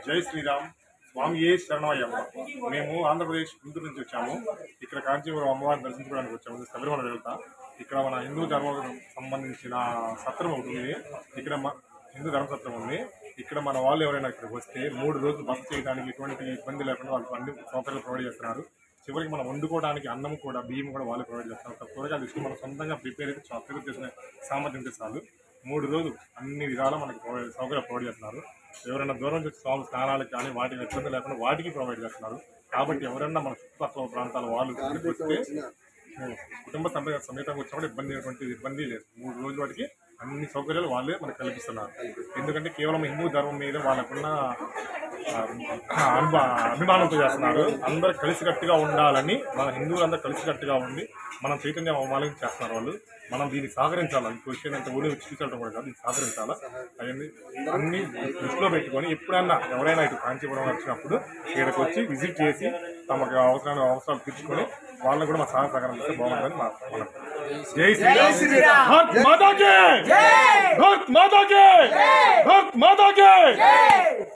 జై శ్రీరామ్ స్వామి శరణమయ్యమ్మ. మేము ఆంధ్రప్రదేశ్ గుంటూరు నుంచి వచ్చాము. ఇక్కడ కాంచీపురం అమ్మవారిని దర్శించుకోవడానికి వచ్చాము. శబరిమల వెళ్తా. ఇక్కడ మన హిందూ ధర్మం సంబంధించిన సత్రం ఉంటుంది. ఇక్కడ హిందూ ధర్మసత్రం ఉంది. ఇక్కడ మన వాళ్ళు ఎవరైనా ఇక్కడికి వస్తే 3 రోజులు బస చేయడానికి ఎటువంటి ఇబ్బంది లేకుండా వాళ్ళు అన్ని సౌకర్యాలు ప్రొవైడ్ చేస్తున్నారు. చివరికి మనం వండుకోవడానికి అన్నం కూడా బియ్యం కూడా వాళ్ళు ప్రొవైడ్ చేస్తున్నారు. ఒక కూరగాయలు తీసుకుని మనం సొంతంగా ప్రిపేర్ చేసిన సామర్థ్యం చాలు 3 రోజులు అన్ని విధాలా మనకి సౌకర్యాలు ప్రొవైడ్ చేస్తున్నారు. ఎవరైనా దూరం నుంచి స్వామి స్నానాలకు కానీ వాటికి ఇబ్బంది లేకుండా వాటికి ప్రొవైడ్ చేస్తున్నారు. కాబట్టి ఎవరైనా మన చుట్టుపక్కల ప్రాంతాల వాళ్ళు వస్తే కుటుంబ సమేతంగా వచ్చినప్పుడు ఇబ్బంది లేదు. 3 రోజుల వాటికి అన్ని సౌకర్యాలు వాళ్ళే మనకు కల్పిస్తున్నారు. ఎందుకంటే కేవలం హిందూ ధర్మం మీద వాళ్ళకున్న అభిమానంతో చేస్తున్నారు. అందరూ కలిసికట్టుగా ఉండాలని మన హిందువులందరూ కలిసికట్టుగా ఉండి మనం చైతన్యం అవమానం చేస్తున్నారు. వాళ్ళు మనం దీన్ని సహకరించాలి. ఈ క్వశ్చన్ అంటే ఊరి చూసడం కూడా కాదు, దీన్ని సహకరించాలా. అవన్నీ అన్ని దృష్టిలో పెట్టుకొని ఎప్పుడైనా ఎవరైనా ఇటు కాంచీపురం వచ్చినప్పుడు ఇక్కడికి వచ్చి విజిట్ చేసి తమకు అవసరాలు తీర్చుకొని వాళ్ళని కూడా మా సహకారం చేస్తే బాగుంటుందని మా జై శ్రీరామ్. భారత్ మాతా కీ జై. భారత్ మాతా కీ. భారత్ మాతా కీ.